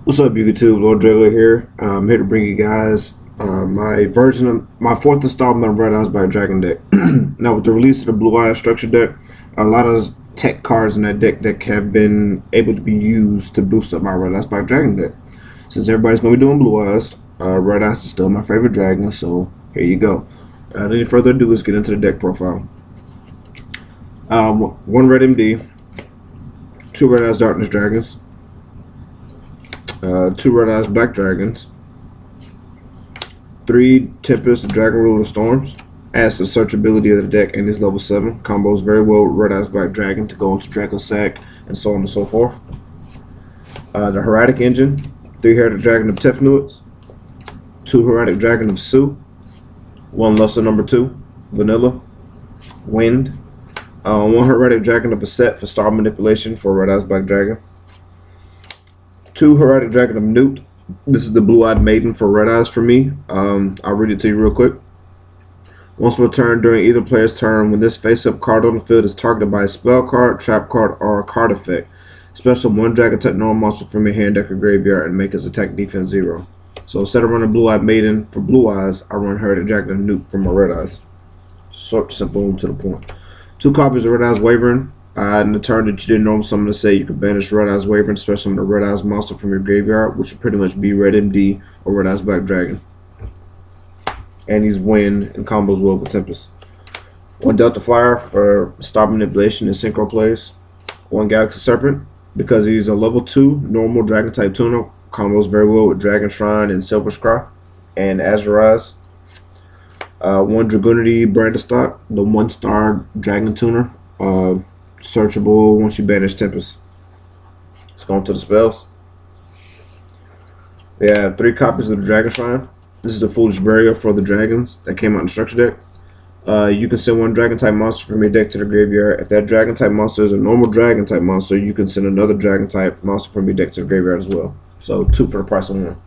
What's up, YugiTube? Lord Drago here. I'm here to bring you guys my version of my fourth installment of Red Eyes by Dragon deck. Now, with the release of the Blue Eyes structure deck, a lot of tech cards in that deck have been able to be used to boost up my Red Eyes by Dragon deck. Since everybody's going to be doing Blue Eyes, Red Eyes is still my favorite dragon, so here you go. Without any further ado, let's get into the deck profile. One Red MD, two Red Eyes Darkness Dragons, two Red Eyes Black Dragons, three Tempest Dragon Ruler Storms. Adds the searchability of the deck and is level 7. Combos very well with Red Eyes Black Dragon to go into Draco Sack and so on and so forth. The Heraldic Engine, 3 Heraldic Dragon of Tefnuits, 2 Heraldic Dragon of Su, 1 Luster number 2, Vanilla, Wind, 1 Heraldic Dragon of Beset for star manipulation for Red Eyes Black Dragon, 2 Heraldic Dragon of Newt. This is the Blue-Eyed Maiden for Red Eyes for me. I'll read it to you real quick. Once per turn, during either player's turn, when this face-up card on the field is targeted by a spell card, trap card, or a card effect, special 1 Dragon type normal monster from your hand, deck, or graveyard, and make its attack defense 0. So instead of running Blue-Eyed Maiden for Blue Eyes, I run Heraldic Dragon of Newt for my Red Eyes. Short, simple, and to the point. 2 copies of Red Eyes Wavering. In the turn that you didn't normally summon to say, you can banish Red Eyes Wavering, special the Red Eyes monster from your graveyard, which would pretty much be Red MD or Red Eyes Black Dragon. And he's Wind and combos well with Tempest. 1 Delta Flyer for star manipulation and synchro plays. 1 Galaxy Serpent because he's a level 2 normal dragon type tuner. Combos very well with Dragon Shrine and Silver Scry and Azurize. 1 Dragoonity Brandestock, the 1-star dragon tuner. Searchable once you banish Tempest. Let's go into the spells. We have 3 copies of the Dragon Shrine. This is the Foolish Burial for the dragons that came out in the structure deck. You can send 1 dragon type monster from your deck to the graveyard. If that dragon type monster is a normal dragon type monster, you can send another dragon type monster from your deck to the graveyard as well. So 2 for the price of 1.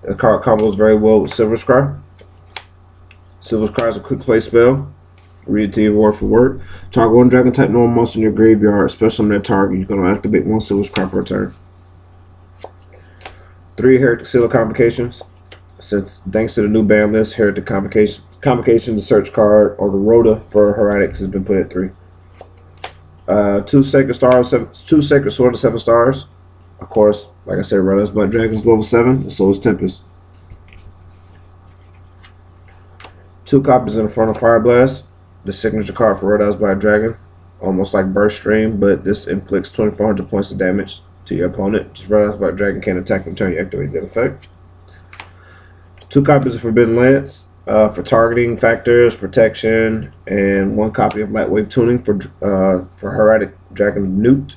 The card combos very well with Silver Scry. Silver Scry is a quick play spell. Read it to you word for word. Target 1 dragon type normal monster in your graveyard, special on that target. You're going to activate 1 Silver Scry per turn. 3 Heretic Seal of Convocations. Since thanks to the new ban list, Heretic Convocation, the search card, or the Rhoda for Heretics has been put at 3. 2 Sacred Stars, 2 Sacred Sword of 7 stars. Of course, like I said, Red Eyes Black Dragon's level 7, and so is Tempest. 2 copies of Infernal Fire Blast, the signature card for Red Eyes Black Dragon, almost like Burst Stream, but this inflicts 2,400 points of damage to your opponent. Just Red Eyes Black Dragon can't attack until you activate that effect. 2 copies of Forbidden Lance for targeting factors, protection, and 1 copy of Lightwave Tuning for Heraldic Dragon Newt.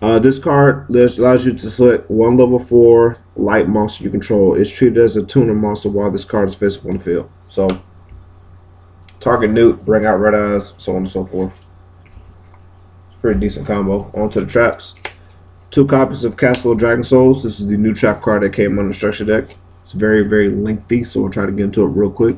This card allows you to select 1 level 4 light monster you control. It's treated as a tuner monster while this card is face up on the field. So, target Newt, bring out Red Eyes, so on and so forth. It's a pretty decent combo. On to the traps. 2 copies of Castle of Dragon Souls. This is the new trap card that came on the structure deck. It's very, very lengthy, so we'll try to get into it real quick.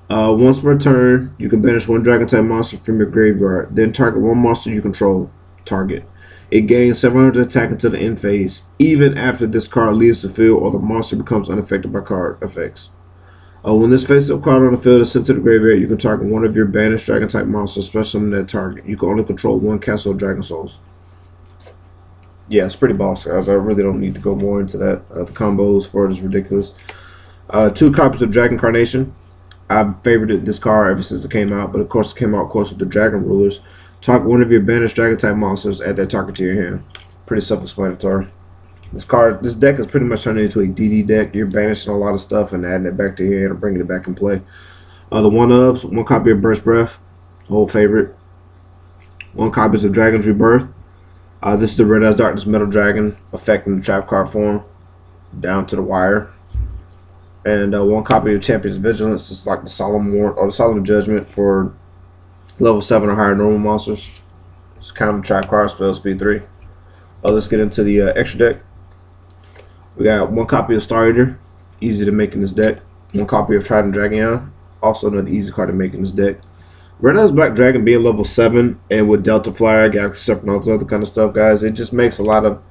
Once per turn, you can banish 1 dragon type monster from your graveyard. Then target 1 monster you control. Target. It gains 700 attack until the end phase, even after this card leaves the field or the monster becomes unaffected by card effects. When this face-up card on the field is sent to the graveyard, you can target 1 of your banished dragon type monsters, special on that target. You can only control 1 Castle of Dragon Souls. Yeah, it's pretty boss, guys. I really don't need to go more into that. The combos for it is ridiculous. 2 copies of Dragon Carnation. I've favorited this card ever since it came out, but of course it came out, of course, with the Dragon Rulers. Target 1 of your banished Dragon type monsters, add that target to your hand. Pretty self-explanatory. This deck is pretty much turning into a DD deck. You're banishing a lot of stuff and adding it back to your hand and bringing it back in play. The 1-ofs, 1 copy of Burst Breath, old favorite. 1 copy of Dragon's Rebirth. This is the Red Eyes Darkness Metal Dragon, affecting the trap card form, down to the wire. And 1 copy of Champion's Vigilance. It's like the Solemn Warrant or the Solemn Judgment for level 7 or higher normal monsters. It's counter trap card, spell speed 3. Let's get into the extra deck. We got 1 copy of Star Eater, easy to make in this deck. 1 copy of Trident Dragon, also another easy card to make in this deck. Red Eyes Black Dragon being level 7 and with Delta Flyer, Galaxy Serpent, all this other kind of stuff, guys, it just makes a lot of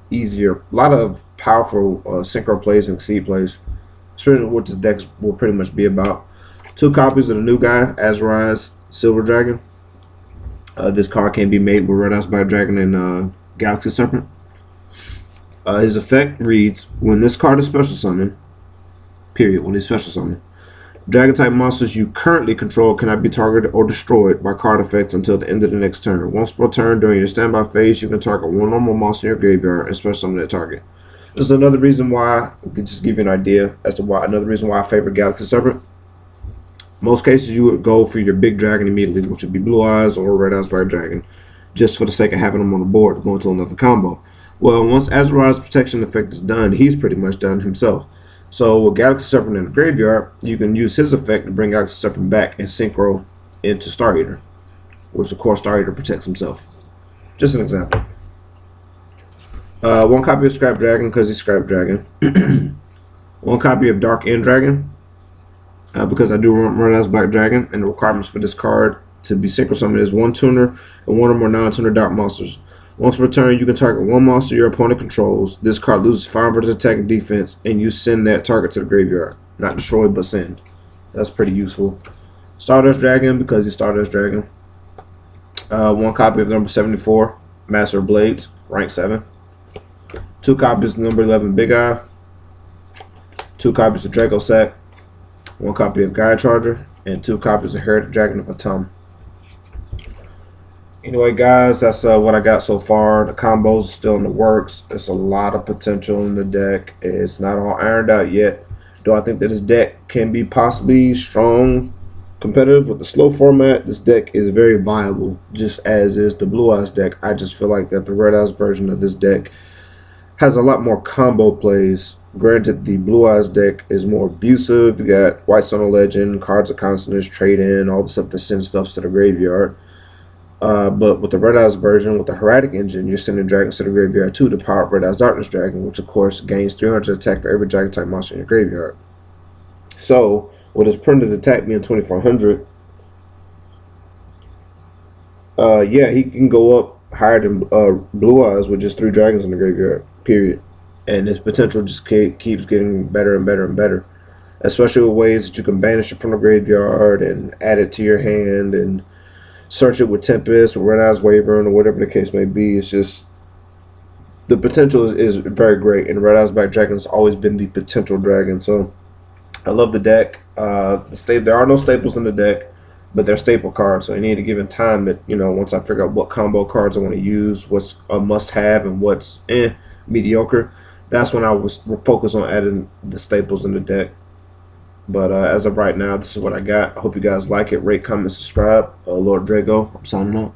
powerful synchro plays and exceed plays. That's really what this deck will pretty much be about. 2 copies of the new guy, Azorize Silver Dragon. This card can be made with Red Eyes by Dragon and Galaxy Serpent. His effect reads, when this card is special summoned, period, when it's special summoned, Dragon type monsters you currently control cannot be targeted or destroyed by card effects until the end of the next turn. Once per turn during your standby phase, you can target 1 normal monster in your graveyard and special summon that target. This is another reason why, I could just give you an idea as to why, another reason why I favor Galaxy Serpent. Most cases you would go for your big dragon immediately, which would be Blue Eyes or Red Eyes by Dragon, just for the sake of having them on the board to go into another combo. Well, once Azorize's protection effect is done, he's pretty much done himself. So with Galaxy Serpent in the graveyard, you can use his effect to bring Galaxy Serpent back and synchro into Star Eater, which of course Star Eater protects himself. Just an example. 1 copy of Scrap Dragon because he's Scrap Dragon. 1 copy of Dark End Dragon because I do run as Black Dragon, and the requirements for this card to be synchro summoned is 1 tuner and 1 or more non-tuner dark monsters. Once per turn, you can target 1 monster your opponent controls. This card loses 5 versus attack and defense, and you send that target to the graveyard. Not destroy, but send. That's pretty useful. Stardust Dragon because he's Stardust Dragon. 1 copy of number 74, Master of Blades, rank 7. 2 copies of number 11, Big Eye. 2 copies of Draco Sack. 1 copy of Gaia Charger. And 2 copies of Heritage Dragon of Atom. Anyway, guys, that's what I got so far. The combos are still in the works. There's a lot of potential in the deck. It's not all ironed out yet. Do I think that this deck can be possibly strong, competitive with the slow format? This deck is very viable, just as is the Blue Eyes deck. I just feel like that the Red Eyes version of this deck has a lot more combo plays. Granted, the Blue Eyes deck is more abusive. You got White Stone Legend, Cards of Consonance, Trade In, all the stuff that sends stuff to the graveyard. But with the Red Eyes version, with the Heraldic engine, you're sending dragons to the graveyard too to power up Red Eyes Darkness Dragon, which of course gains 300 attack for every dragon type monster in your graveyard. So, with his printed attack being 2400, yeah, he can go up higher than Blue Eyes with just 3 dragons in the graveyard, period. And his potential just keeps getting better and better and better. Especially with ways that you can banish it from the graveyard and add it to your hand and search it with Tempest or Red Eyes Wyvern or whatever the case may be. It's just, the potential is very great, and Red Eyes Black Dragon has always been the potential dragon. So I love the deck. There are no staples in the deck, but they're staple cards. So I need to give it time that, you know, once I figure out what combo cards I want to use, what's a must-have and what's mediocre, that's when I was focused on adding the staples in the deck. But as of right now, this is what I got. I hope you guys like it. Rate, comment, subscribe. Lord Drago, I'm signing off.